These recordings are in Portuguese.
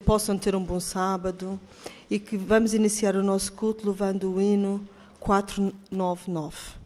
possam ter um bom sábado e que vamos iniciar o nosso culto louvando o hino 499.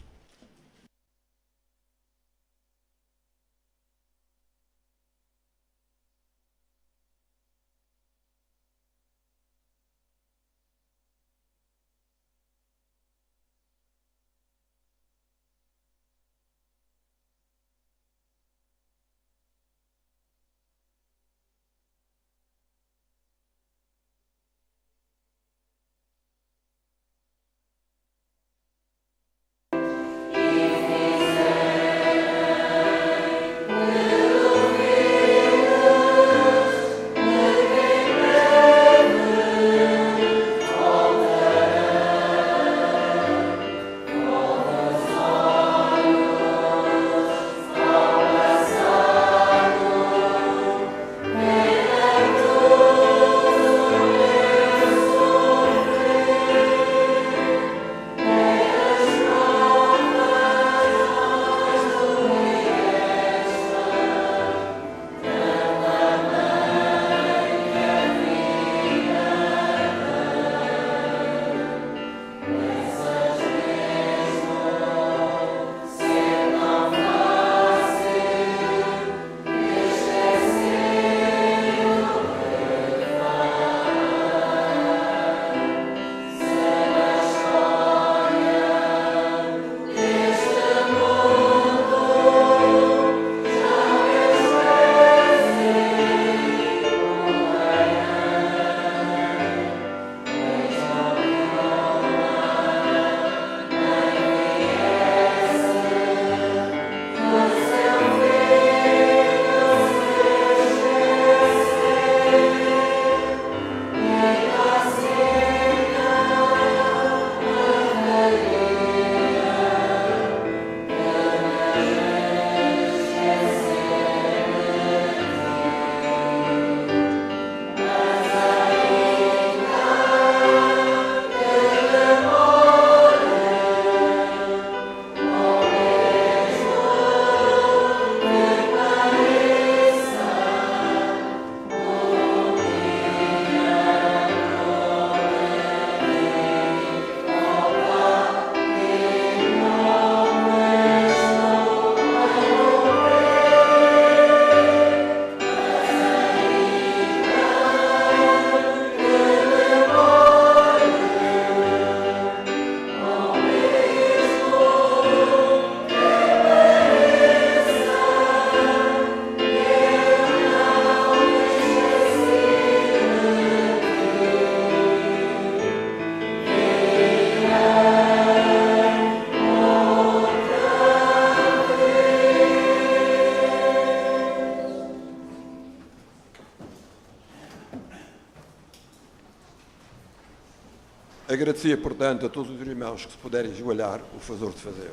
Agradecia, portanto, a todos os irmãos que se puderem ajoelhar o favor de fazer.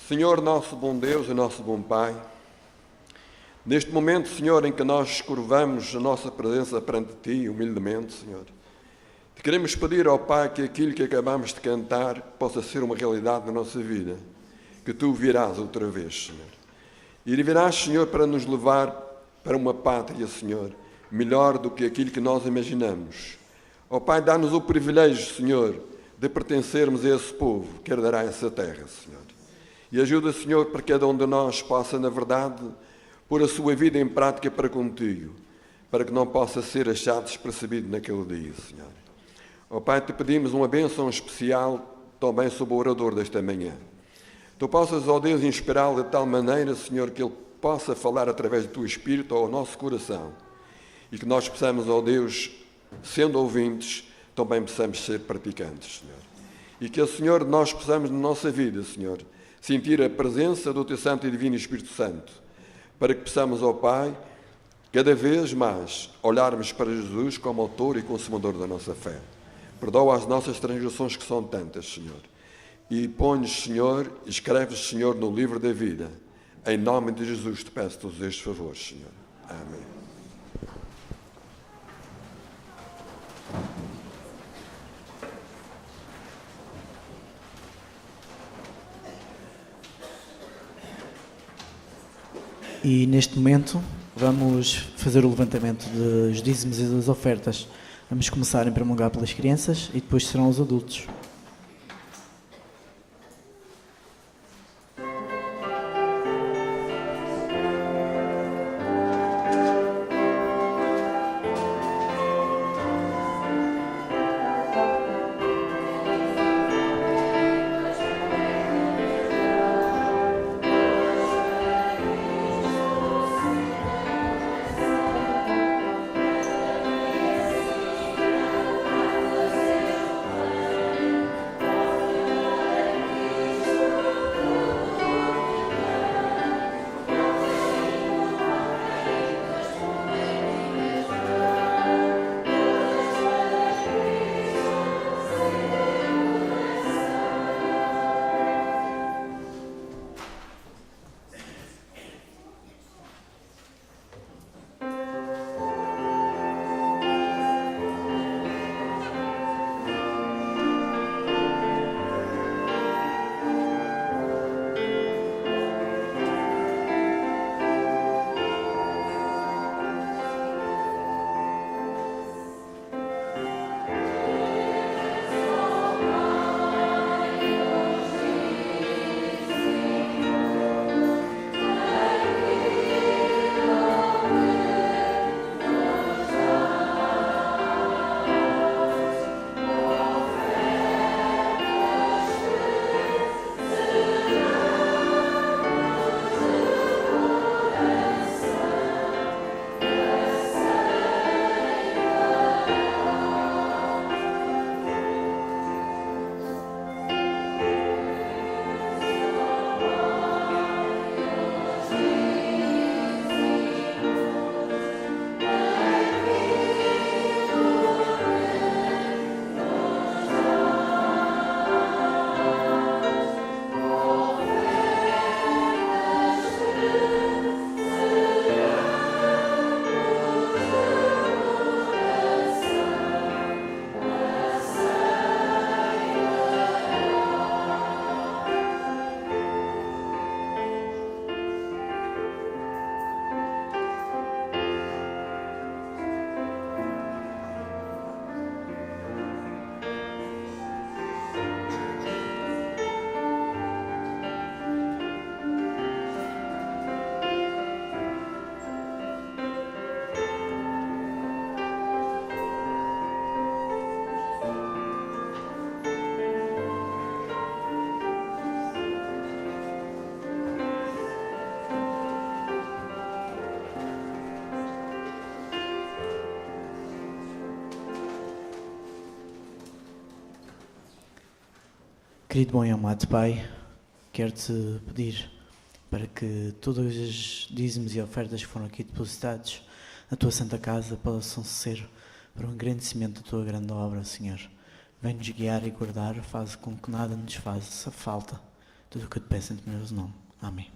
Senhor, nosso bom Deus e nosso bom Pai, neste momento, Senhor, em que nós curvamos a nossa presença perante Ti, humildemente, Senhor, te queremos pedir ao Pai que aquilo que acabamos de cantar possa ser uma realidade na nossa vida, que Tu virás outra vez, Senhor. E virás, Senhor, para nos levar para uma pátria, Senhor, melhor do que aquilo que nós imaginamos. Ó Pai, dá-nos o privilégio, Senhor, de pertencermos a esse povo que herdará essa terra, Senhor. E ajuda, Senhor, para que cada um de nós possa, na verdade, pôr a sua vida em prática para contigo, para que não possa ser achado despercebido naquele dia, Senhor. Ó Pai, te pedimos uma bênção especial também sobre o orador desta manhã. Tu possas, ó Deus, inspirá-lo de tal maneira, Senhor, que ele possa falar através do Teu Espírito ao nosso coração e que nós possamos, ó Deus, sendo ouvintes, também possamos ser praticantes, Senhor. E que, Senhor, nós possamos, na nossa vida, Senhor, sentir a presença do Teu Santo e Divino Espírito Santo, para que possamos, ó Pai, cada vez mais olharmos para Jesus como autor e consumador da nossa fé. Perdoa as nossas transgressões, que são tantas, Senhor. E põe-nos, Senhor, escreves, Senhor, no livro da vida. Em nome de Jesus te peço todos estes favores, Senhor. Amém. E neste momento vamos fazer o levantamento dos dízimos e das ofertas. Vamos começar em primeiro lugar pelas crianças e depois serão os adultos. Querido bom e amado Pai, quero-te pedir para que todos os dízimos e ofertas que foram aqui depositados na tua Santa Casa possam ser para o engrandecimento da tua grande obra, Senhor. Vem-nos guiar e guardar, faz com que nada nos faça falta. Tudo o que eu te peço em teu poderoso nome. Amém.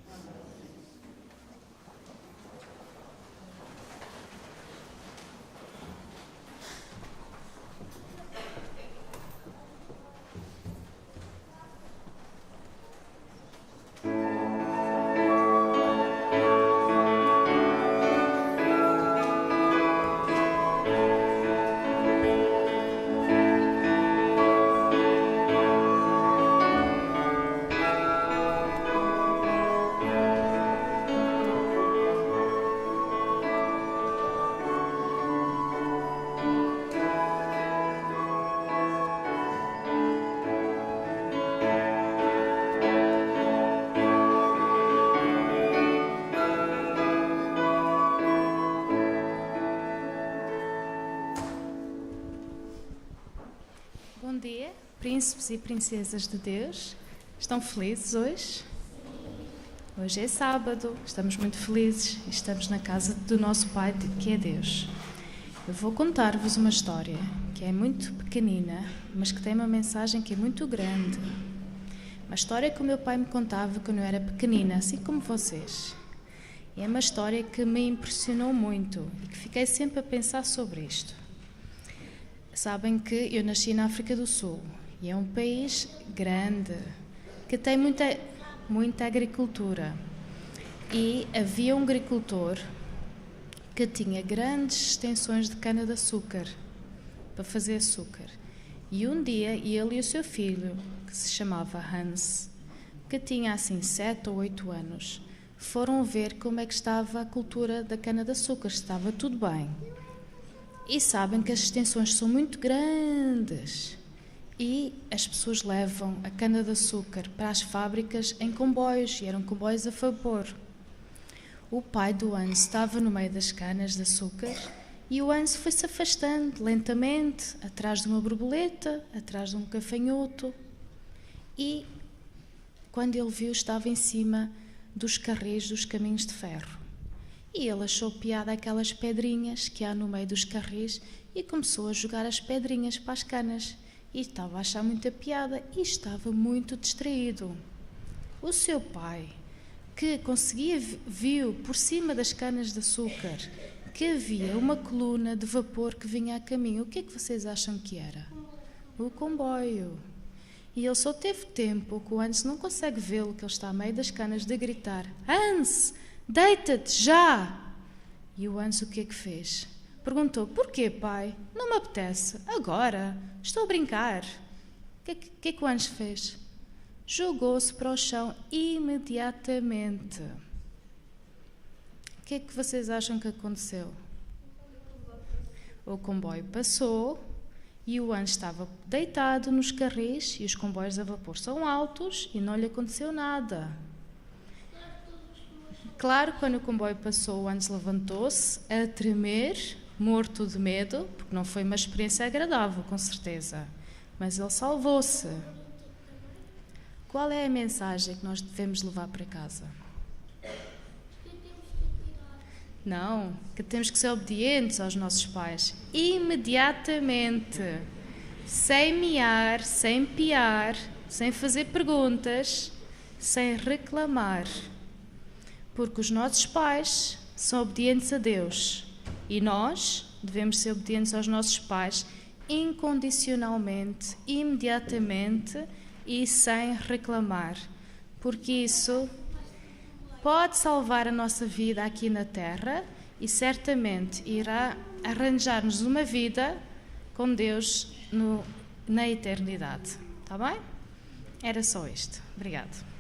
Bom dia, príncipes e princesas de Deus. Estão felizes hoje? Hoje é sábado, estamos muito felizes e estamos na casa do nosso Pai, que é Deus. Eu vou contar-vos uma história que é muito pequenina, mas que tem uma mensagem que é muito grande. Uma história que o meu pai me contava quando eu era pequenina, assim como vocês. E é uma história que me impressionou muito e que fiquei sempre a pensar sobre isto. Sabem que eu nasci na África do Sul e é um país grande, que tem muita agricultura. E havia um agricultor que tinha grandes extensões de cana-de-açúcar para fazer açúcar. E um dia ele e o seu filho, que se chamava Hans, que tinha assim 7 ou 8 anos, foram ver como é que estava a cultura da cana-de-açúcar, se estava tudo bem. E sabem que as extensões são muito grandes e as pessoas levam a cana-de-açúcar para as fábricas em comboios, e eram comboios a vapor. O pai do Hans estava no meio das canas de açúcar e o Hans foi-se afastando lentamente, atrás de uma borboleta, atrás de um gafanhoto. E quando ele viu, estava em cima dos carris dos caminhos de ferro. E ele achou piada aquelas pedrinhas que há no meio dos carris e começou a jogar as pedrinhas para as canas. E estava a achar muita piada e estava muito distraído. O seu pai, que viu por cima das canas de açúcar que havia uma coluna de vapor que vinha a caminho. O que é que vocês acham que era? O comboio. E ele só teve tempo, que o Hans não consegue vê-lo, que ele está a meio das canas, de gritar: Hans, deita-te já! E o Hans o que é que fez? Perguntou: porquê, pai? Não me apetece. Agora? Estou a brincar. O que é que o Hans fez? Jogou-se para o chão imediatamente. O que é que vocês acham que aconteceu? O comboio passou e o Hans estava deitado nos carris, e os comboios a vapor são altos e não lhe aconteceu nada. Claro, quando o comboio passou, o Hans levantou-se a tremer, morto de medo, porque não foi uma experiência agradável, com certeza, mas ele salvou-se. Qual é a mensagem que nós devemos levar para casa? Não, que temos que ser obedientes aos nossos pais, imediatamente, sem miar, sem piar, sem fazer perguntas, sem reclamar, porque os nossos pais são obedientes a Deus e nós devemos ser obedientes aos nossos pais incondicionalmente, imediatamente e sem reclamar, porque isso pode salvar a nossa vida aqui na Terra e certamente irá arranjar-nos uma vida com Deus na eternidade. Está bem? Era só isto. Obrigado.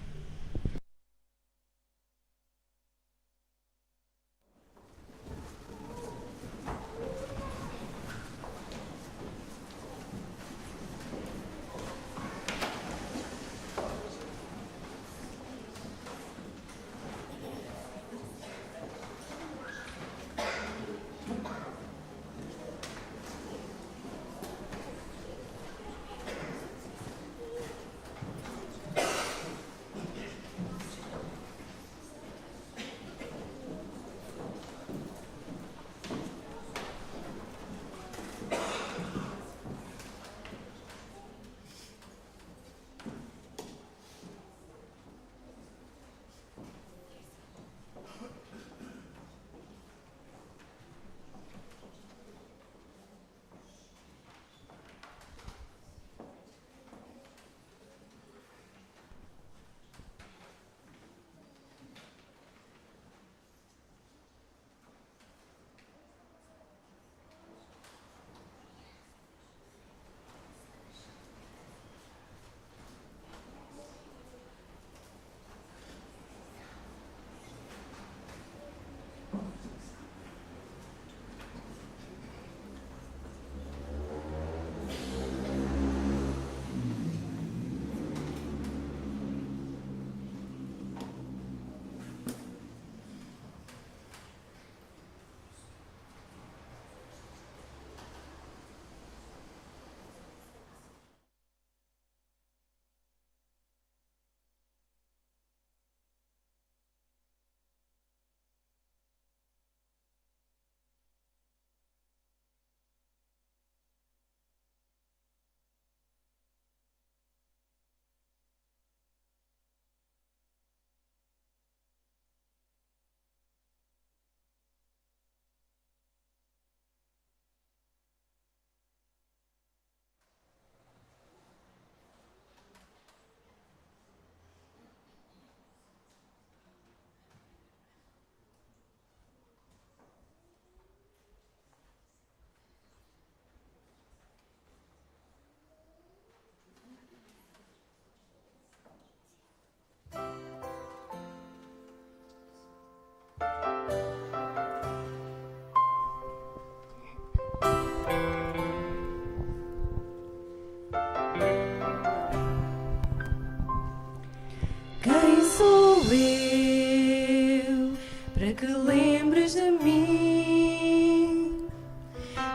que lembres de mim.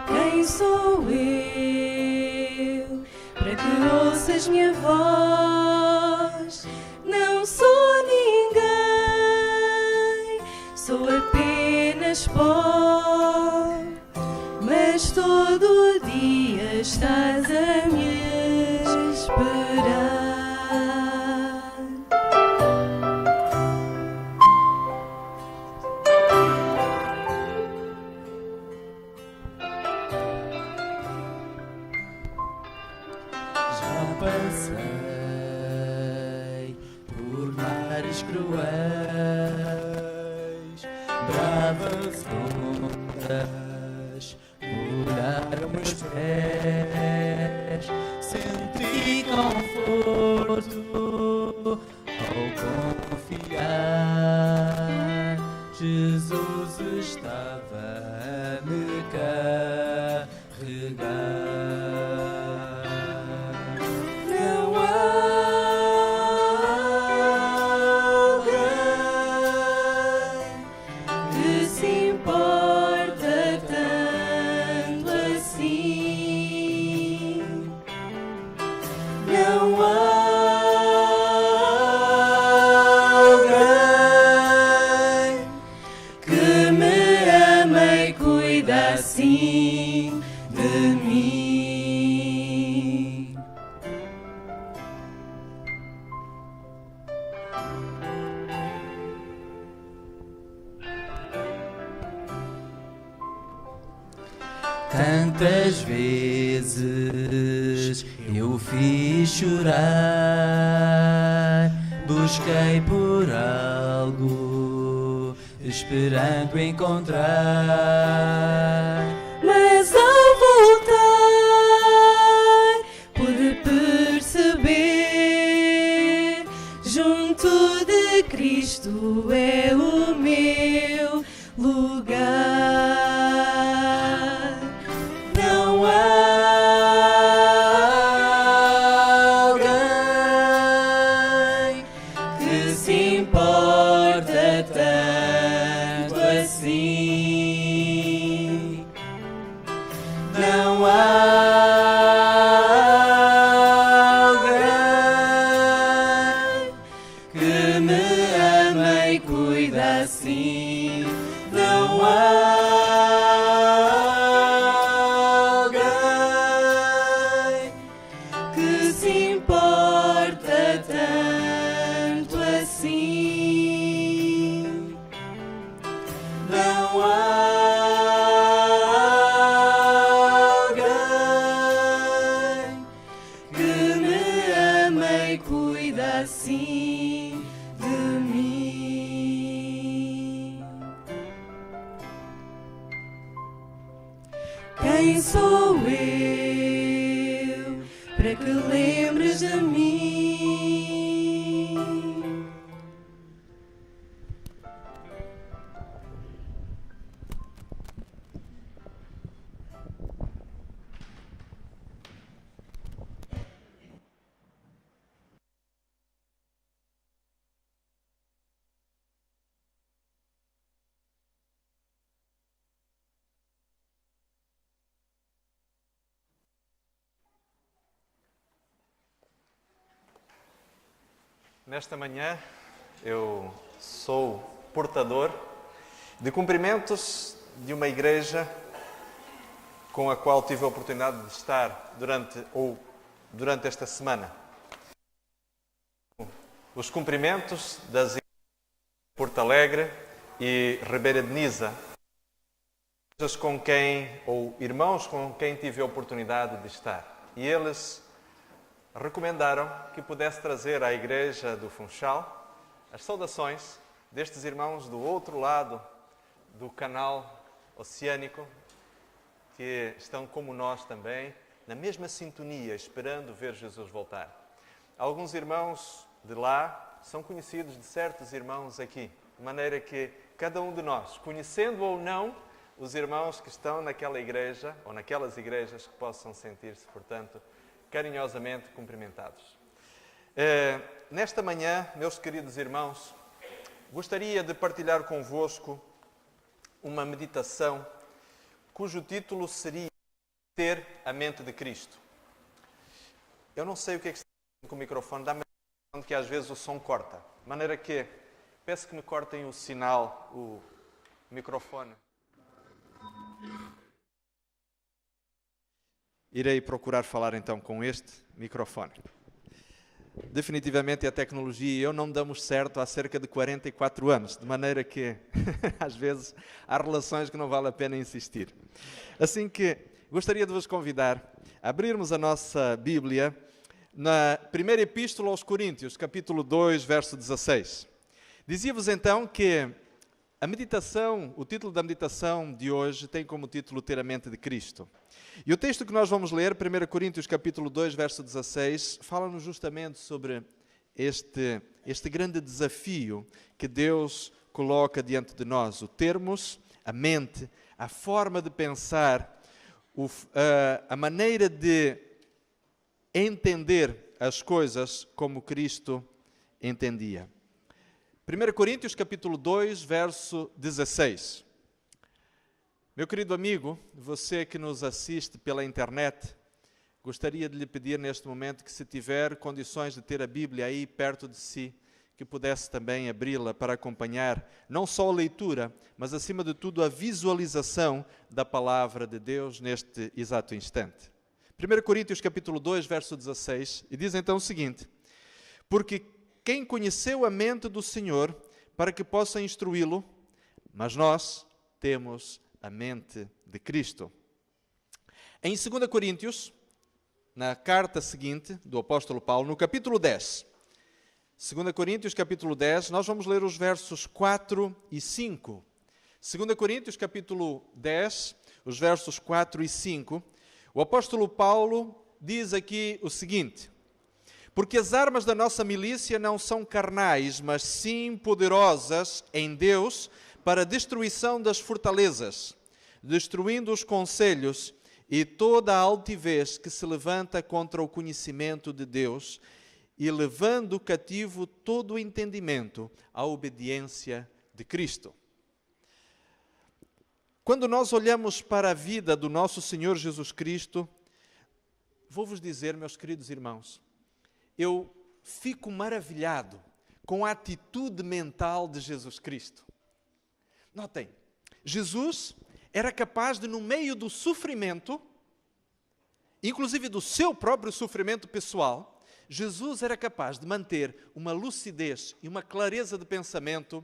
Quem sou eu para que ouças minha voz? Não sou ninguém, sou apenas pó, mas todo dia estás a me esperar. Já passei por mares cruéis, bravas ondas molharam meus pés, senti conforto ao confiar. Jesus estava a me carregar. Não há alguém que se importa tanto assim. Não há alguém que me ama e cuida assim de mim. Tantas vezes eu fiz chorar, busquei por algo, esperando encontrar. Mas ao voltar, pude perceber, junto de Cristo é o meu lugar. Não há alguém que se importa tanto assim. Não há alguém que me ama e cuida assim. Não há alguém que se importa tanto assim. Não há alguém que me ama e cuida assim de mim. Quem sou eu para que lembres de mim? Nesta manhã eu sou portador de cumprimentos de uma igreja com a qual tive a oportunidade de estar durante esta semana. Os cumprimentos das igrejas de Porto Alegre e Ribeira de Nisa, com quem, ou irmãos com quem tive a oportunidade de estar. E eles recomendaram que pudesse trazer à Igreja do Funchal as saudações destes irmãos do outro lado do canal oceânico, que estão como nós também, na mesma sintonia, esperando ver Jesus voltar. Alguns irmãos de lá são conhecidos de certos irmãos aqui, de maneira que cada um de nós, conhecendo ou não os irmãos que estão naquela igreja, ou naquelas igrejas, que possam sentir-se, portanto, carinhosamente cumprimentados. Nesta manhã, meus queridos irmãos, gostaria de partilhar convosco uma meditação cujo título seria Ter a Mente de Cristo. Eu não sei o que é que está com o microfone, dá-me a impressão de que às vezes o som corta. De maneira que peço que me cortem o sinal, o microfone. Irei procurar falar então com este microfone. Definitivamente a tecnologia e eu não damos certo há cerca de 44 anos, de maneira que às vezes há relações que não vale a pena insistir. Assim que gostaria de vos convidar a abrirmos a nossa Bíblia na primeira epístola aos Coríntios, capítulo 2, verso 16. Dizia-vos então que a meditação, o título da meditação de hoje tem como título Ter a Mente de Cristo. E o texto que nós vamos ler, 1 Coríntios capítulo 2, verso 16, fala-nos justamente sobre este grande desafio que Deus coloca diante de nós. O termos, a mente, a forma de pensar, a maneira de entender as coisas como Cristo entendia. 1 Coríntios capítulo 2, verso 16. Meu querido amigo, você que nos assiste pela internet, gostaria de lhe pedir neste momento que, se tiver condições de ter a Bíblia aí perto de si, que pudesse também abri-la para acompanhar não só a leitura, mas acima de tudo a visualização da palavra de Deus neste exato instante. 1 Coríntios capítulo 2, verso 16, e diz então o seguinte: porque quem conheceu a mente do Senhor para que possa instruí-lo, mas nós temos a mente de Cristo. Em 2 Coríntios, na carta seguinte do apóstolo Paulo, no capítulo 10, 2 Coríntios capítulo 10, nós vamos ler os versos 4 e 5. 2 Coríntios capítulo 10, os versos 4 e 5, o apóstolo Paulo diz aqui o seguinte: porque as armas da nossa milícia não são carnais, mas sim poderosas em Deus para a destruição das fortalezas, destruindo os conselhos e toda a altivez que se levanta contra o conhecimento de Deus e levando cativo todo o entendimento à obediência de Cristo. Quando nós olhamos para a vida do nosso Senhor Jesus Cristo, vou-vos dizer, meus queridos irmãos, eu fico maravilhado com a atitude mental de Jesus Cristo. Notem, Jesus era capaz de, no meio do sofrimento, inclusive do seu próprio sofrimento pessoal, Jesus era capaz de manter uma lucidez e uma clareza de pensamento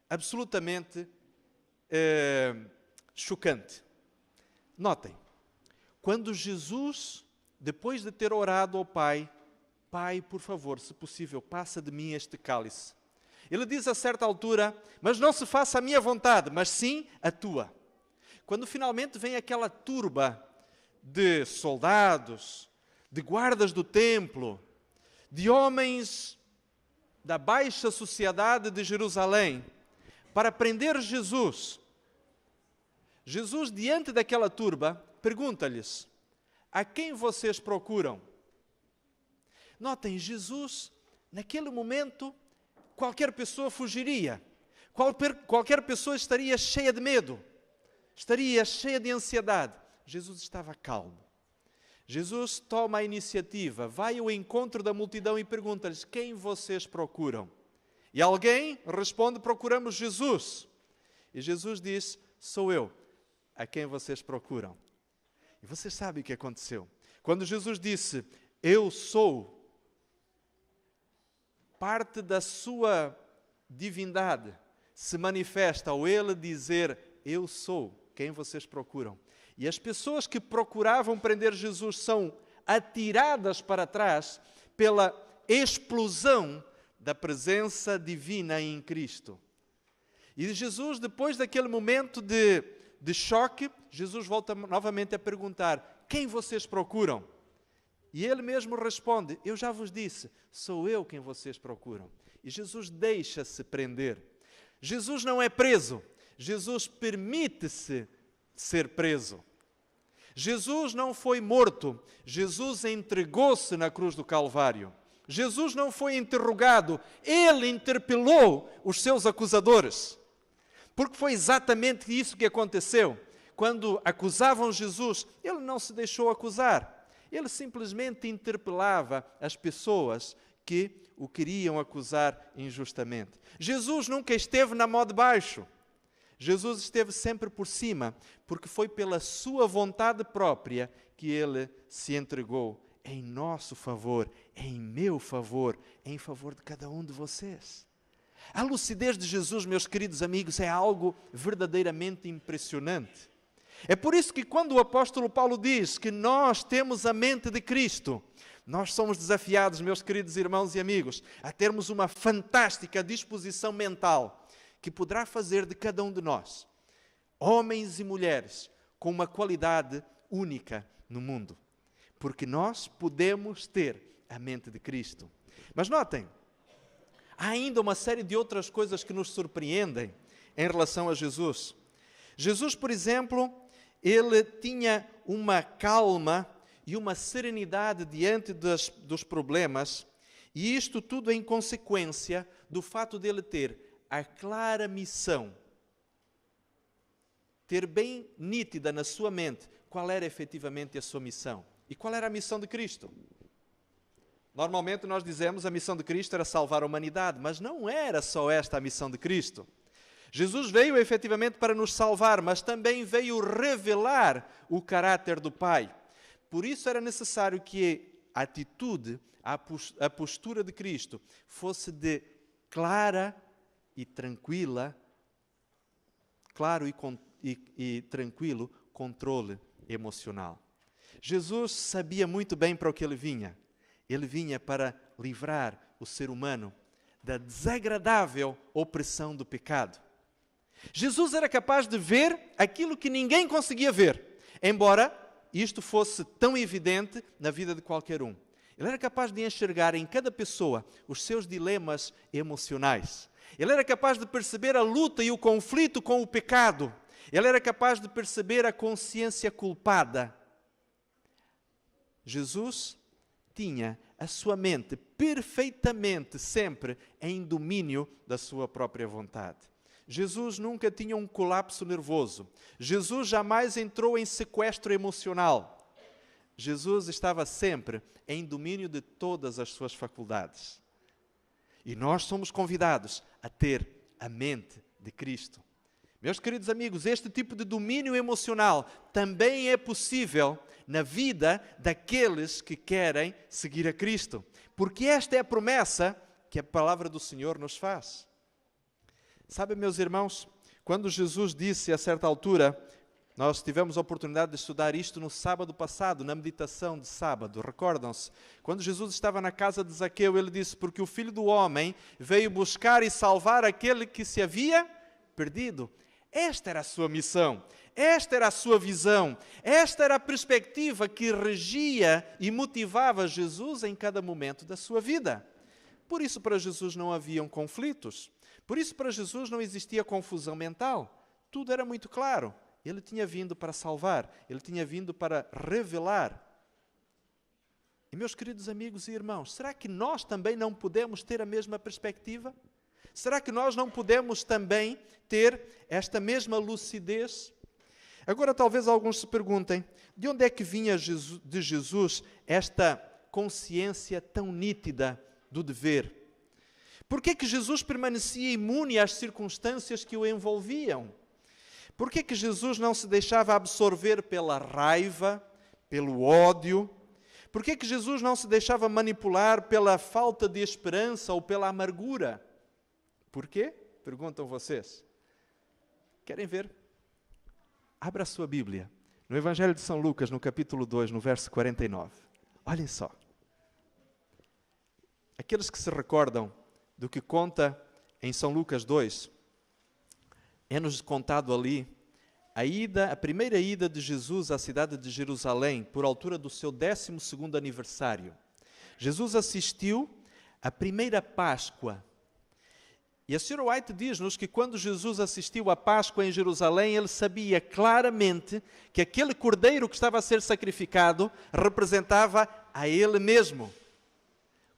absolutamente chocante. Notem, quando Jesus, depois de ter orado ao Pai, Pai, por favor, se possível, passa de mim este cálice. Ele diz a certa altura, mas não se faça a minha vontade, mas sim a tua. Quando finalmente vem aquela turba de soldados, de guardas do templo, de homens da baixa sociedade de Jerusalém, para prender Jesus, Jesus, diante daquela turba, pergunta-lhes: a quem vocês procuram? Notem, Jesus, naquele momento, qualquer pessoa fugiria, qualquer pessoa estaria cheia de medo, estaria cheia de ansiedade. Jesus estava calmo. Jesus toma a iniciativa, vai ao encontro da multidão e pergunta-lhes: quem vocês procuram? E alguém responde: procuramos Jesus. E Jesus diz: sou eu, a quem vocês procuram. E vocês sabem o que aconteceu. Quando Jesus disse: eu sou, parte da sua divindade se manifesta ao ele dizer: eu sou quem vocês procuram. E as pessoas que procuravam prender Jesus são atiradas para trás pela explosão da presença divina em Cristo. E Jesus, depois daquele momento de choque, Jesus volta novamente a perguntar: quem vocês procuram? E ele mesmo responde: eu já vos disse, sou eu quem vocês procuram. E Jesus deixa-se prender. Jesus não é preso, Jesus permite-se ser preso. Jesus não foi morto, Jesus entregou-se na cruz do Calvário. Jesus não foi interrogado, ele interpelou os seus acusadores. Porque foi exatamente isso que aconteceu. Quando acusavam Jesus, ele não se deixou acusar. Ele simplesmente interpelava as pessoas que o queriam acusar injustamente. Jesus nunca esteve na mão de baixo. Jesus esteve sempre por cima, porque foi pela sua vontade própria que ele se entregou em nosso favor, em meu favor, em favor de cada um de vocês. A lucidez de Jesus, meus queridos amigos, é algo verdadeiramente impressionante. É por isso que quando o apóstolo Paulo diz que nós temos a mente de Cristo, nós somos desafiados, meus queridos irmãos e amigos, a termos uma fantástica disposição mental que poderá fazer de cada um de nós, homens e mulheres, com uma qualidade única no mundo. Porque nós podemos ter a mente de Cristo. Mas notem, há ainda uma série de outras coisas que nos surpreendem em relação a Jesus. Jesus, por exemplo, ele tinha uma calma e uma serenidade diante dos problemas, e isto tudo em consequência do fato dele ter a clara missão, ter bem nítida na sua mente qual era efetivamente a sua missão. E qual era a missão de Cristo? Normalmente nós dizemos a missão de Cristo era salvar a humanidade, mas não era só esta a missão de Cristo. Jesus veio efetivamente para nos salvar, mas também veio revelar o caráter do Pai. Por isso era necessário que a atitude, a postura de Cristo fosse de clara e tranquila, claro e tranquilo controle emocional. Jesus sabia muito bem para o que ele vinha. Ele vinha para livrar o ser humano da desagradável opressão do pecado. Jesus era capaz de ver aquilo que ninguém conseguia ver, embora isto fosse tão evidente na vida de qualquer um. Ele era capaz de enxergar em cada pessoa os seus dilemas emocionais. Ele era capaz de perceber a luta e o conflito com o pecado. Ele era capaz de perceber a consciência culpada. Jesus tinha a sua mente perfeitamente sempre em domínio da sua própria vontade. Jesus nunca tinha um colapso nervoso. Jesus jamais entrou em sequestro emocional. Jesus estava sempre em domínio de todas as suas faculdades. E nós somos convidados a ter a mente de Cristo. Meus queridos amigos, este tipo de domínio emocional também é possível na vida daqueles que querem seguir a Cristo. Porque esta é a promessa que a palavra do Senhor nos faz. Sabe, meus irmãos, quando Jesus disse a certa altura, nós tivemos a oportunidade de estudar isto no sábado passado, na meditação de sábado, recordam-se? Quando Jesus estava na casa de Zaqueu, ele disse, porque o Filho do Homem veio buscar e salvar aquele que se havia perdido. Esta era a sua missão, esta era a sua visão, esta era a perspectiva que regia e motivava Jesus em cada momento da sua vida. Por isso, para Jesus não haviam conflitos, por isso, para Jesus não existia confusão mental, tudo era muito claro. Ele tinha vindo para salvar, ele tinha vindo para revelar. E meus queridos amigos e irmãos, será que nós também não podemos ter a mesma perspectiva? Será que nós não podemos também ter esta mesma lucidez? Agora talvez alguns se perguntem, de onde é que vinha de Jesus esta consciência tão nítida do dever? Por que Jesus permanecia imune às circunstâncias que o envolviam? Por que Jesus não se deixava absorver pela raiva, pelo ódio? Por que Jesus não se deixava manipular pela falta de esperança ou pela amargura? Por quê? Perguntam vocês. Querem ver? Abra a sua Bíblia, no Evangelho de São Lucas, no capítulo 2, no verso 49. Olhem só. Aqueles que se recordam do que conta em São Lucas 2, é-nos contado ali a primeira ida de Jesus à cidade de Jerusalém, por altura do seu 12º aniversário. Jesus assistiu à primeira Páscoa. E a Sra. White diz-nos que quando Jesus assistiu à Páscoa em Jerusalém, ele sabia claramente que aquele cordeiro que estava a ser sacrificado representava a ele mesmo.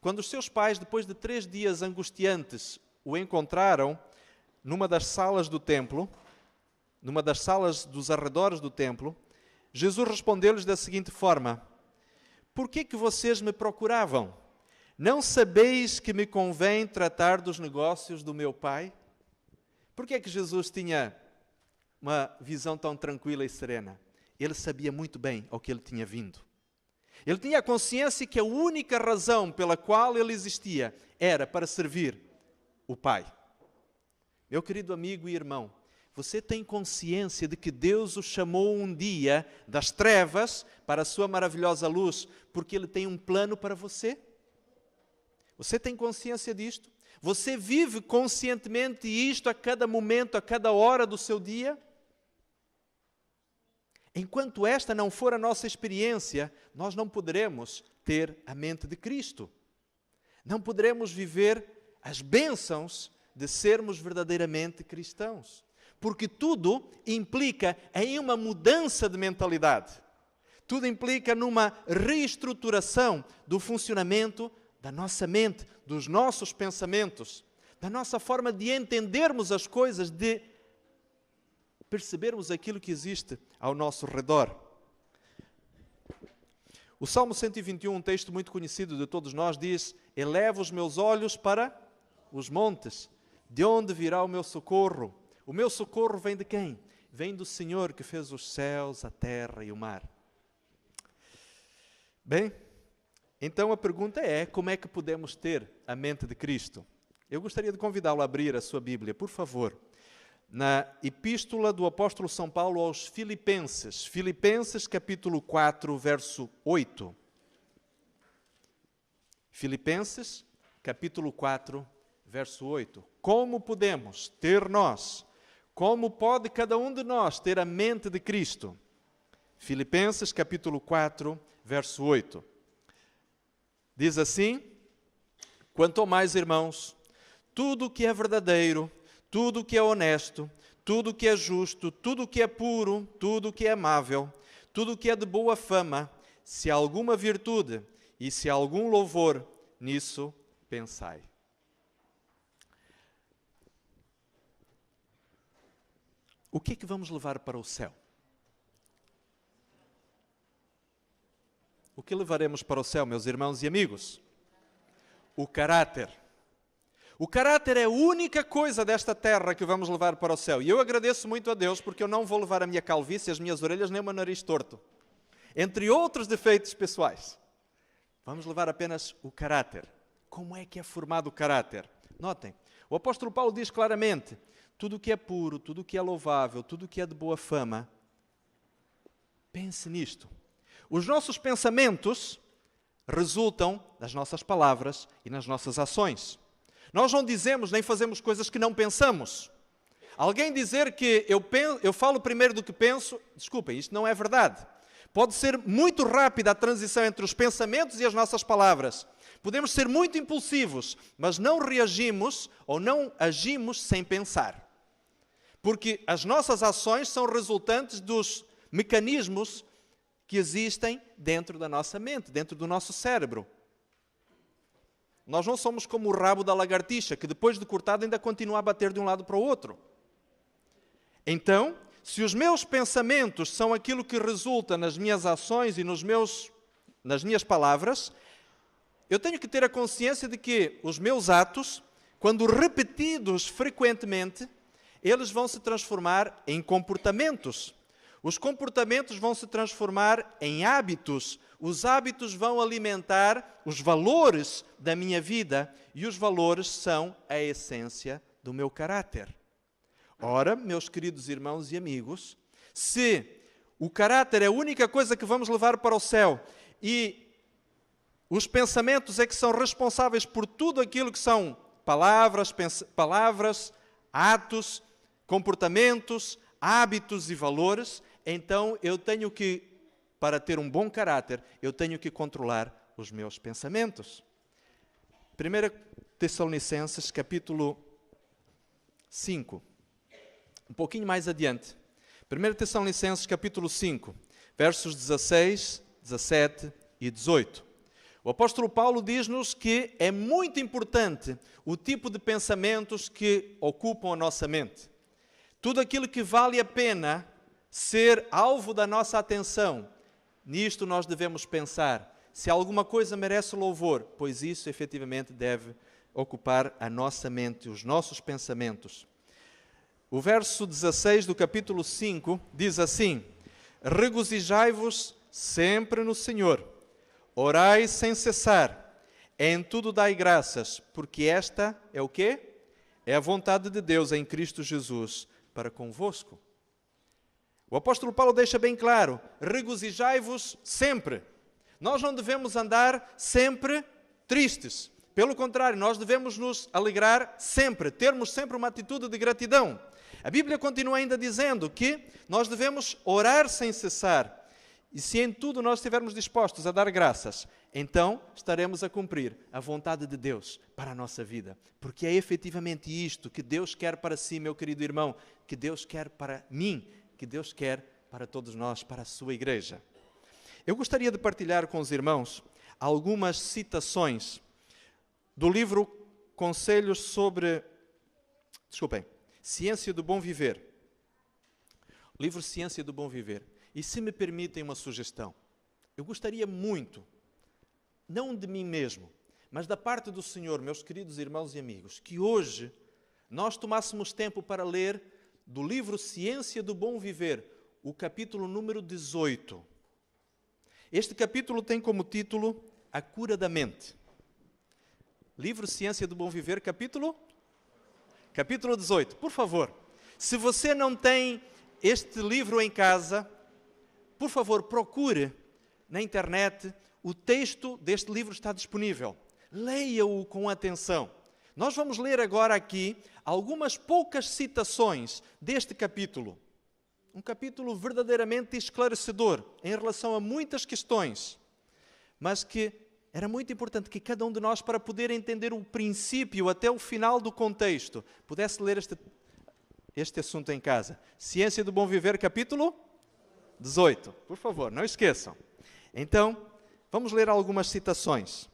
Quando os seus pais, depois de 3 dias angustiantes, o encontraram, numa das salas do templo, numa das salas dos arredores do templo, Jesus respondeu-lhes da seguinte forma: por que vocês me procuravam? Não sabeis que me convém tratar dos negócios do meu Pai? Por que Jesus tinha uma visão tão tranquila e serena? Ele sabia muito bem ao que ele tinha vindo. Ele tinha a consciência que a única razão pela qual ele existia era para servir o Pai. Meu querido amigo e irmão, você tem consciência de que Deus o chamou um dia das trevas para a sua maravilhosa luz, porque Ele tem um plano para você? Você tem consciência disto? Você vive conscientemente isto a cada momento, a cada hora do seu dia? Enquanto esta não for a nossa experiência, nós não poderemos ter a mente de Cristo. Não poderemos viver as bênçãos de sermos verdadeiramente cristãos. Porque tudo implica em uma mudança de mentalidade. Tudo implica numa reestruturação do funcionamento da nossa mente, dos nossos pensamentos, da nossa forma de entendermos as coisas, de percebermos aquilo que existe ao nosso redor. O Salmo 121, um texto muito conhecido de todos nós, diz: eleva os meus olhos para os montes, de onde virá o meu socorro? O meu socorro vem de quem? Vem do Senhor que fez os céus, a terra e o mar. Bem, então a pergunta é: como é que podemos ter a mente de Cristo? Eu gostaria de convidá-lo a abrir a sua Bíblia, por favor, na Epístola do apóstolo São Paulo aos Filipenses. Filipenses capítulo 4, verso 8. Filipenses capítulo 4, verso 8. Como podemos ter nós, como pode cada um de nós ter a mente de Cristo? Filipenses capítulo 4, verso 8. Diz assim: quanto ao mais, irmãos, tudo o que é verdadeiro, tudo o que é honesto, tudo o que é justo, tudo o que é puro, tudo o que é amável, tudo o que é de boa fama, se há alguma virtude e se há algum louvor, nisso pensai. O que é que vamos levar para o céu? O que levaremos para o céu, meus irmãos e amigos? O caráter. O caráter é a única coisa desta terra que vamos levar para o céu. E eu agradeço muito a Deus porque eu não vou levar a minha calvície, as minhas orelhas, nem o meu nariz torto. Entre outros defeitos pessoais. Vamos levar apenas o caráter. Como é que é formado o caráter? Notem, o apóstolo Paulo diz claramente: tudo o que é puro, tudo o que é louvável, tudo o que é de boa fama, pense nisto. Os nossos pensamentos resultam das nossas palavras e nas nossas ações. Nós não dizemos nem fazemos coisas que não pensamos. Alguém dizer que eu falo primeiro do que penso, desculpem, isto não é verdade. Pode ser muito rápida a transição entre os pensamentos e as nossas palavras. Podemos ser muito impulsivos, mas não reagimos ou não agimos sem pensar. Porque as nossas ações são resultantes dos mecanismos que existem dentro da nossa mente, dentro do nosso cérebro. Nós não somos como o rabo da lagartixa, que depois de cortado ainda continua a bater de um lado para o outro. Então, se os meus pensamentos são aquilo que resulta nas minhas ações e nas minhas palavras, eu tenho que ter a consciência de que os meus atos, quando repetidos frequentemente, eles vão se transformar em comportamentos. Os comportamentos vão se transformar em hábitos. Os hábitos vão alimentar os valores da minha vida e os valores são a essência do meu caráter. Ora, meus queridos irmãos e amigos, se o caráter é a única coisa que vamos levar para o céu e os pensamentos é que são responsáveis por tudo aquilo que são palavras, atos, comportamentos, hábitos e valores, então eu tenho que, para ter um bom caráter, eu tenho que controlar os meus pensamentos. 1 Tessalonicenses, capítulo 5. Um pouquinho mais adiante. 1 Tessalonicenses, capítulo 5, versos 16, 17 e 18. O apóstolo Paulo diz-nos que é muito importante o tipo de pensamentos que ocupam a nossa mente. Tudo aquilo que vale a pena ser alvo da nossa atenção, nisto nós devemos pensar. Se alguma coisa merece louvor, pois isso efetivamente deve ocupar a nossa mente, os nossos pensamentos. O verso 16 do capítulo 5 diz assim: regozijai-vos sempre no Senhor, orai sem cessar, em tudo dai graças, porque esta é o quê? É a vontade de Deus em Cristo Jesus para convosco. O apóstolo Paulo deixa bem claro, regozijai-vos sempre. Nós não devemos andar sempre tristes. Pelo contrário, nós devemos nos alegrar sempre, termos sempre uma atitude de gratidão. A Bíblia continua ainda dizendo que nós devemos orar sem cessar. E se em tudo nós estivermos dispostos a dar graças, então estaremos a cumprir a vontade de Deus para a nossa vida. Porque é efetivamente isto que Deus quer para si, meu querido irmão, que Deus quer para mim, que Deus quer para todos nós, para a sua igreja. Eu gostaria de partilhar com os irmãos algumas citações do livro Conselhos sobre... Ciência do Bom Viver. O livro Ciência do Bom Viver. E se me permitem uma sugestão, eu gostaria muito, não de mim mesmo, mas da parte do Senhor, meus queridos irmãos e amigos, que hoje nós tomássemos tempo para ler do livro Ciência do Bom Viver, o capítulo número 18. Este capítulo tem como título A Cura da Mente. Livro Ciência do Bom Viver, capítulo 18. Por favor, se você não tem este livro em casa, por favor, procure na internet, o texto deste livro está disponível. Leia-o com atenção. Nós vamos ler agora aqui algumas poucas citações deste capítulo. Um capítulo verdadeiramente esclarecedor em relação a muitas questões, mas que era muito importante que cada um de nós, para poder entender o princípio até o final do contexto, pudesse ler este assunto em casa. Ciência do Bom Viver, capítulo 18. Por favor, não esqueçam. Então, vamos ler algumas citações.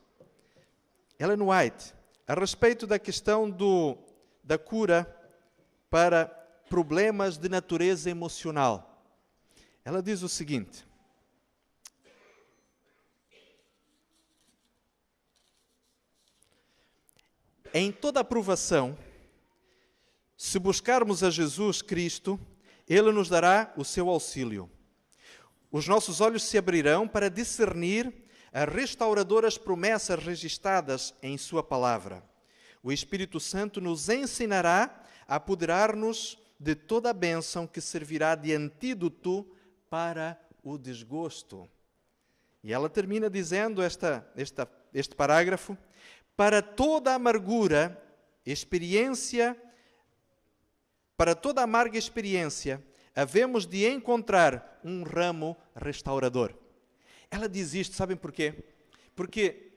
Ellen White, a respeito da questão da cura para problemas de natureza emocional. Ela diz o seguinte: em toda aprovação, se buscarmos a Jesus Cristo, Ele nos dará o seu auxílio. Os nossos olhos se abrirão para discernir as restauradoras promessas registradas em Sua palavra. O Espírito Santo nos ensinará a apoderar-nos de toda a bênção que servirá de antídoto para o desgosto. E ela termina dizendo este parágrafo: para toda amarga experiência, havemos de encontrar um ramo restaurador. Ela diz isto, sabem porquê? Porque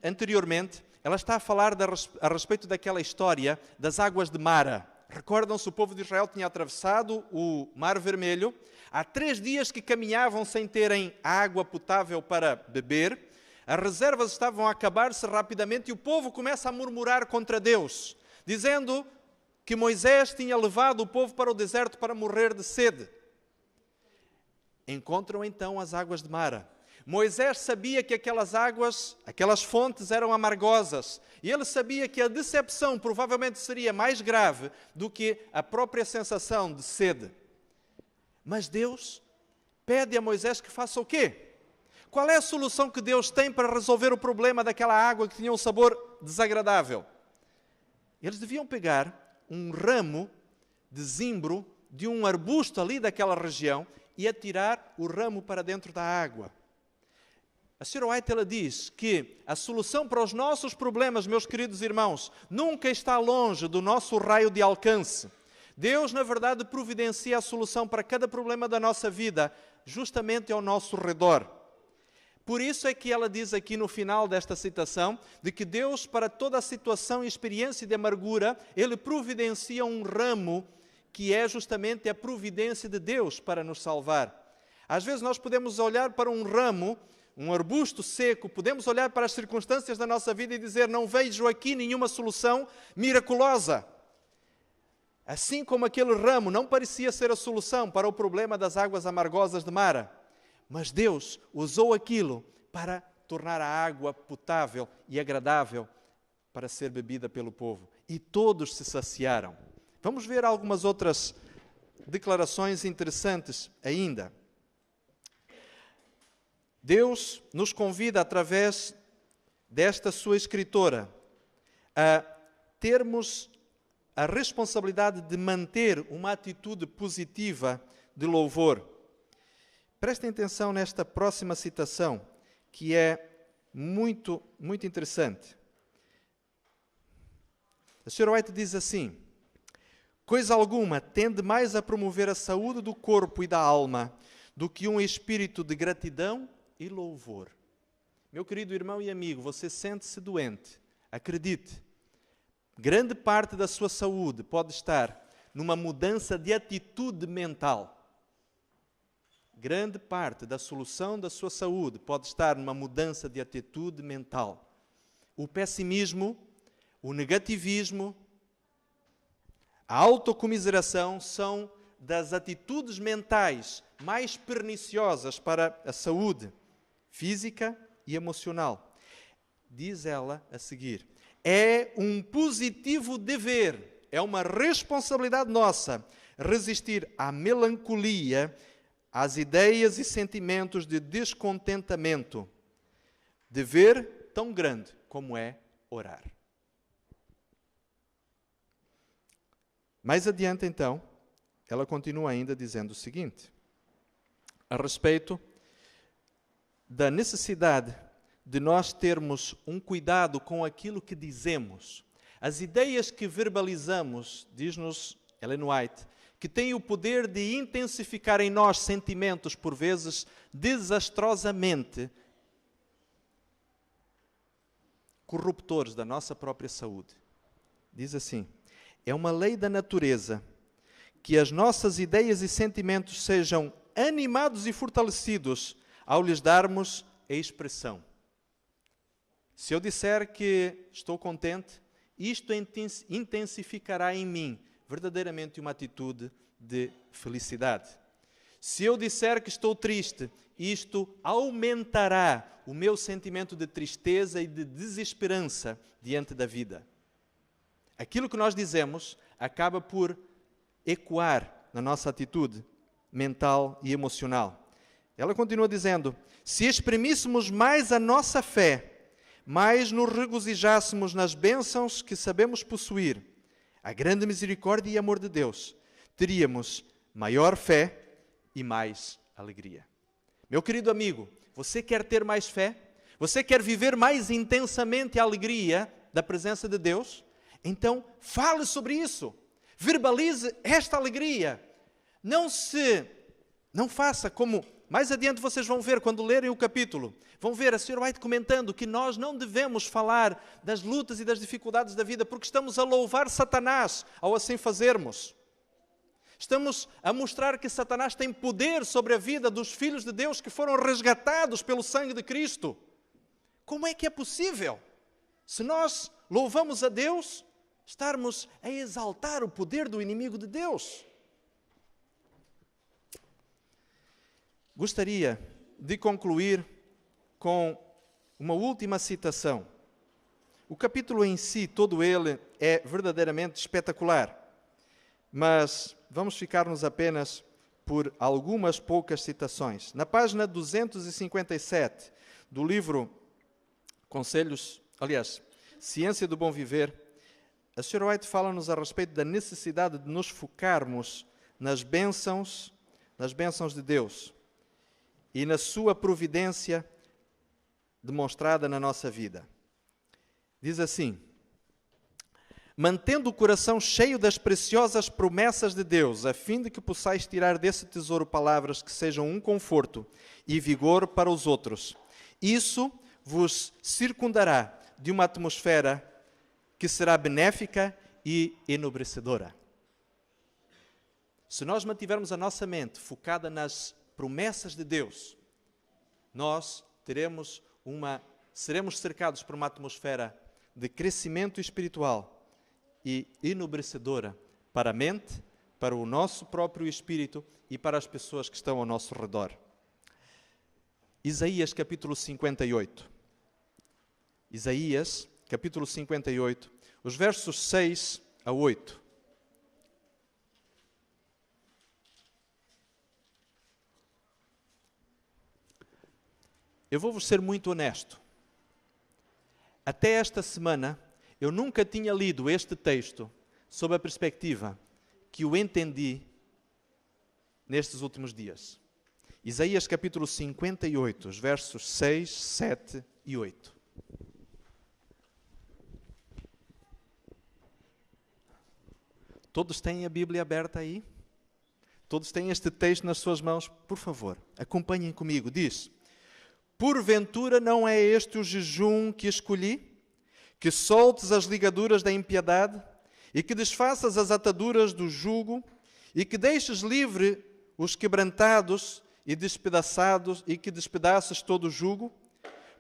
anteriormente ela está a falar a respeito daquela história das águas de Mara. Recordam-se, o povo de Israel tinha atravessado o Mar Vermelho. Há 3 dias que caminhavam sem terem água potável para beber. As reservas estavam a acabar-se rapidamente e o povo começa a murmurar contra Deus, dizendo que Moisés tinha levado o povo para o deserto para morrer de sede. Encontram então as águas de Mara. Moisés sabia que aquelas águas, aquelas fontes eram amargosas, e ele sabia que a decepção provavelmente seria mais grave do que a própria sensação de sede. Mas Deus pede a Moisés que faça o quê? Qual é a solução que Deus tem para resolver o problema daquela água que tinha um sabor desagradável? Eles deviam pegar um ramo de zimbro de um arbusto ali daquela região e atirar o ramo para dentro da água. A Sra. White, ela diz que a solução para os nossos problemas, meus queridos irmãos, nunca está longe do nosso raio de alcance. Deus, na verdade, providencia a solução para cada problema da nossa vida, justamente ao nosso redor. Por isso é que ela diz aqui no final desta citação, de que Deus, para toda a situação e experiência de amargura, Ele providencia um ramo que é justamente a providência de Deus para nos salvar. Às vezes nós podemos olhar para um ramo um arbusto seco, podemos olhar para as circunstâncias da nossa vida e dizer: não vejo aqui nenhuma solução miraculosa. Assim como aquele ramo não parecia ser a solução para o problema das águas amargosas de Mara, mas Deus usou aquilo para tornar a água potável e agradável para ser bebida pelo povo. E todos se saciaram. Vamos ver algumas outras declarações interessantes ainda. Deus nos convida, através desta sua escritora, a termos a responsabilidade de manter uma atitude positiva de louvor. Prestem atenção nesta próxima citação, que é muito, muito interessante. A Sra. White diz assim: coisa alguma tende mais a promover a saúde do corpo e da alma do que um espírito de gratidão e louvor. Meu querido irmão e amigo, você sente-se doente, acredite, grande parte da sua saúde pode estar numa mudança de atitude mental. Grande parte da solução da sua saúde pode estar numa mudança de atitude mental. O pessimismo, o negativismo, a autocomiseração são das atitudes mentais mais perniciosas para a saúde física e emocional. Diz ela a seguir: é um positivo dever, é uma responsabilidade nossa resistir à melancolia, às ideias e sentimentos de descontentamento. Dever tão grande como é orar. Mais adiante, então, ela continua ainda dizendo o seguinte, a respeito da necessidade de nós termos um cuidado com aquilo que dizemos. As ideias que verbalizamos, diz-nos Ellen White, que têm o poder de intensificar em nós sentimentos, por vezes, desastrosamente corruptores da nossa própria saúde. Diz assim: é uma lei da natureza que as nossas ideias e sentimentos sejam animados e fortalecidos ao lhes darmos a expressão. Se eu disser que estou contente, isto intensificará em mim verdadeiramente uma atitude de felicidade. Se eu disser que estou triste, isto aumentará o meu sentimento de tristeza e de desesperança diante da vida. Aquilo que nós dizemos acaba por ecoar na nossa atitude mental e emocional. Ela continua dizendo: se exprimíssemos mais a nossa fé, mais nos regozijássemos nas bênçãos que sabemos possuir, a grande misericórdia e amor de Deus, teríamos maior fé e mais alegria. Meu querido amigo, você quer ter mais fé? Você quer viver mais intensamente a alegria da presença de Deus? Então, fale sobre isso. Verbalize esta alegria. Não faça como... Mais adiante vocês vão ver, quando lerem o capítulo, vão ver a Sra. White comentando que nós não devemos falar das lutas e das dificuldades da vida, porque estamos a louvar Satanás ao assim fazermos. Estamos a mostrar que Satanás tem poder sobre a vida dos filhos de Deus que foram resgatados pelo sangue de Cristo. Como é que é possível? Se nós louvamos a Deus, estarmos a exaltar o poder do inimigo de Deus. Gostaria de concluir com uma última citação. O capítulo em si, todo ele, é verdadeiramente espetacular, mas vamos ficar-nos apenas por algumas poucas citações. Na página 257 do livro Ciência do Bom Viver, a Sra. White fala-nos a respeito da necessidade de nos focarmos nas bênçãos de Deus e na sua providência demonstrada na nossa vida. Diz assim: mantendo o coração cheio das preciosas promessas de Deus, a fim de que possais tirar desse tesouro palavras que sejam um conforto e vigor para os outros. Isso vos circundará de uma atmosfera que será benéfica e enobrecedora. Se nós mantivermos a nossa mente focada nas promessas de Deus, nós seremos cercados por uma atmosfera de crescimento espiritual e enobrecedora para a mente, para o nosso próprio espírito e para as pessoas que estão ao nosso redor. Isaías capítulo 58. Isaías capítulo 58, os versos 6 a 8. Eu vou-vos ser muito honesto. Até esta semana, eu nunca tinha lido este texto sob a perspectiva que o entendi nestes últimos dias. Isaías capítulo 58, os versos 6, 7 e 8. Todos têm a Bíblia aberta aí? Todos têm este texto nas suas mãos? Por favor, acompanhem comigo. Diz: porventura não é este o jejum que escolhi? Que soltes as ligaduras da impiedade e que desfaças as ataduras do jugo e que deixes livre os quebrantados e despedaçados e que despedaças todo o jugo?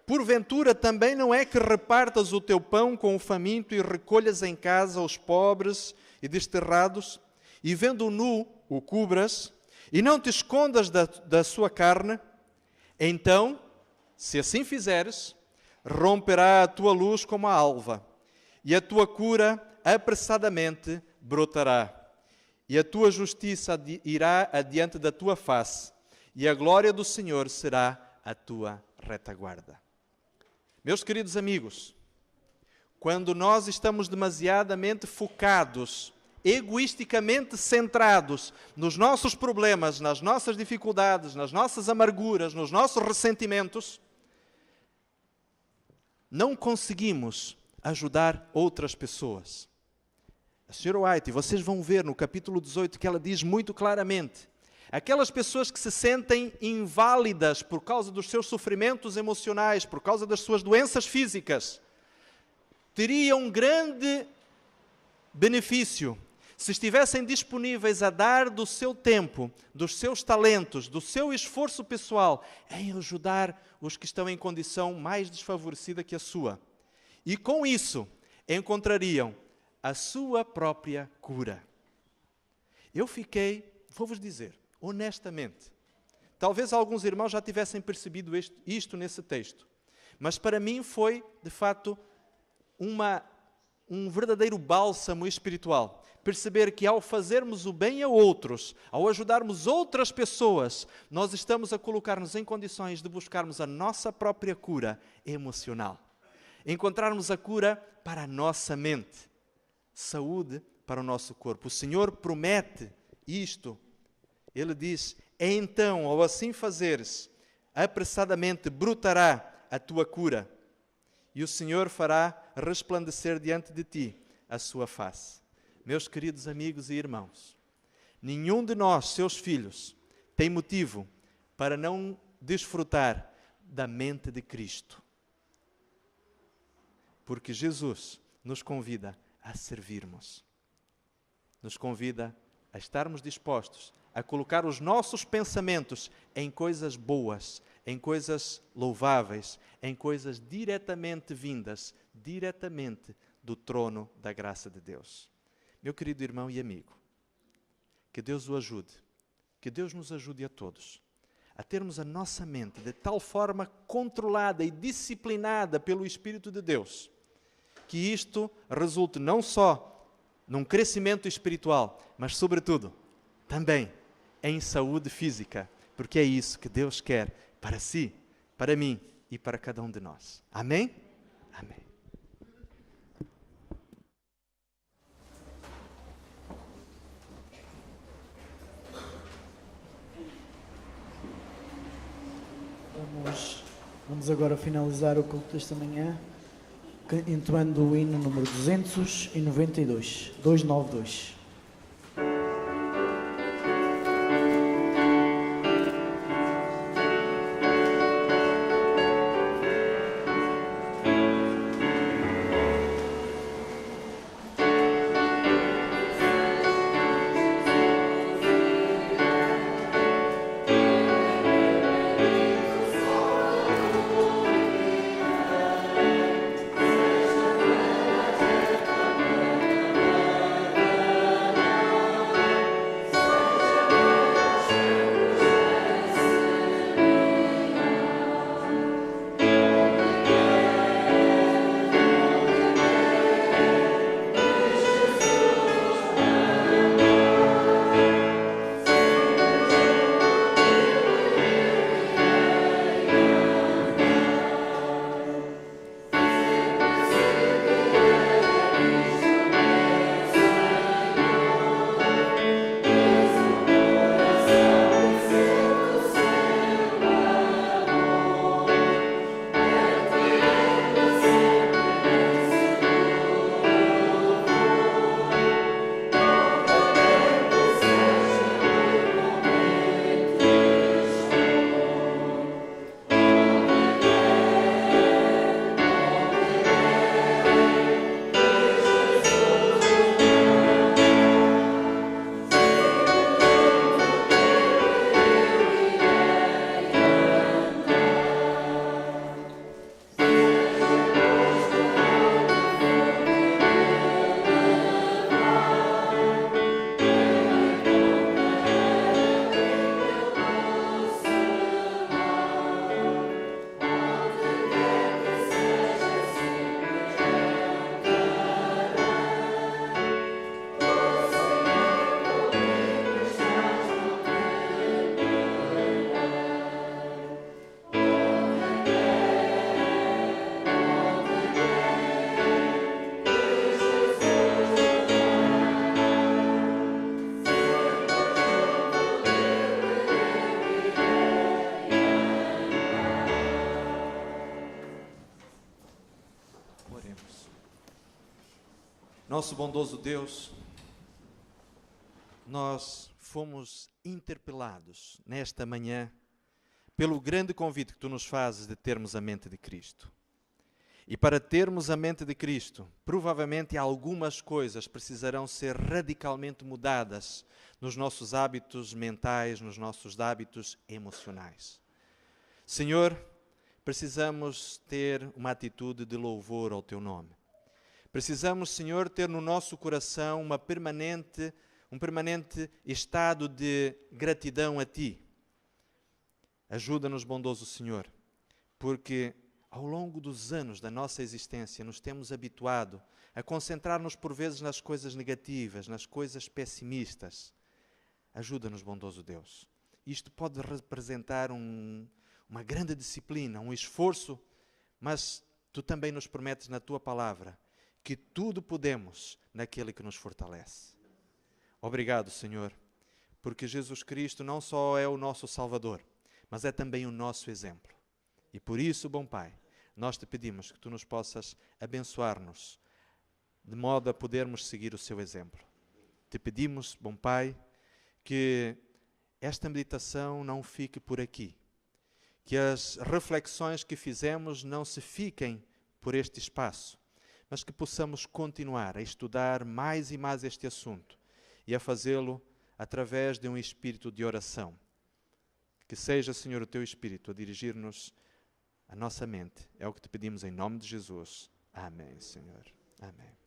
Porventura também não é que repartas o teu pão com o faminto e recolhas em casa os pobres e desterrados e vendo nu o cubras e não te escondas da sua carne? Então, se assim fizeres, romperá a tua luz como a alva, e a tua cura apressadamente brotará, e a tua justiça irá adiante da tua face, e a glória do Senhor será a tua retaguarda. Meus queridos amigos, quando nós estamos demasiadamente focados, egoisticamente centrados nos nossos problemas, nas nossas dificuldades, nas nossas amarguras, nos nossos ressentimentos, não conseguimos ajudar outras pessoas. A Sra. White, vocês vão ver no capítulo 18 que ela diz muito claramente: aquelas pessoas que se sentem inválidas por causa dos seus sofrimentos emocionais, por causa das suas doenças físicas, teriam um grande benefício se estivessem disponíveis a dar do seu tempo, dos seus talentos, do seu esforço pessoal, em ajudar os que estão em condição mais desfavorecida que a sua. E com isso, encontrariam a sua própria cura. Eu fiquei, vou-vos dizer, honestamente, talvez alguns irmãos já tivessem percebido isto nesse texto, mas para mim foi, de fato, um verdadeiro bálsamo espiritual. Perceber que ao fazermos o bem a outros, ao ajudarmos outras pessoas, nós estamos a colocar-nos em condições de buscarmos a nossa própria cura emocional. Encontrarmos a cura para a nossa mente. Saúde para o nosso corpo. O Senhor promete isto. Ele diz: então, ao assim fazeres, apressadamente brotará a tua cura. E o Senhor fará resplandecer diante de ti a sua face. Meus queridos amigos e irmãos, nenhum de nós, seus filhos, tem motivo para não desfrutar da mente de Cristo. Porque Jesus nos convida a servirmos. Nos convida a estarmos dispostos a colocar os nossos pensamentos em coisas boas, em coisas louváveis, em coisas diretamente vindas, diretamente do trono da graça de Deus. Meu querido irmão e amigo, que Deus o ajude, que Deus nos ajude a todos a termos a nossa mente de tal forma controlada e disciplinada pelo Espírito de Deus, que isto resulte não só num crescimento espiritual, mas sobretudo também em saúde física, porque é isso que Deus quer para si, para mim e para cada um de nós. Amém? Amém. Vamos agora finalizar o culto desta manhã entoando o hino número 292, 292. Nosso bondoso Deus, nós fomos interpelados nesta manhã pelo grande convite que Tu nos fazes de termos a mente de Cristo. E para termos a mente de Cristo, provavelmente algumas coisas precisarão ser radicalmente mudadas nos nossos hábitos mentais, nos nossos hábitos emocionais. Senhor, precisamos ter uma atitude de louvor ao Teu nome. Precisamos, Senhor, ter no nosso coração um permanente estado de gratidão a Ti. Ajuda-nos, bondoso Senhor, porque ao longo dos anos da nossa existência nos temos habituado a concentrar-nos por vezes nas coisas negativas, nas coisas pessimistas. Ajuda-nos, bondoso Deus. Isto pode representar uma grande disciplina, um esforço, mas Tu também nos prometes na Tua palavra que tudo podemos naquele que nos fortalece. Obrigado, Senhor, porque Jesus Cristo não só é o nosso Salvador, mas é também o nosso exemplo. E por isso, bom Pai, nós Te pedimos que Tu nos possas abençoar-nos, de modo a podermos seguir o Seu exemplo. Te pedimos, bom Pai, que esta meditação não fique por aqui, que as reflexões que fizemos não se fiquem por este espaço, mas que possamos continuar a estudar mais e mais este assunto e a fazê-lo através de um espírito de oração. Que seja, Senhor, o Teu Espírito a dirigir-nos a nossa mente. É o que Te pedimos em nome de Jesus. Amém, Senhor. Amém.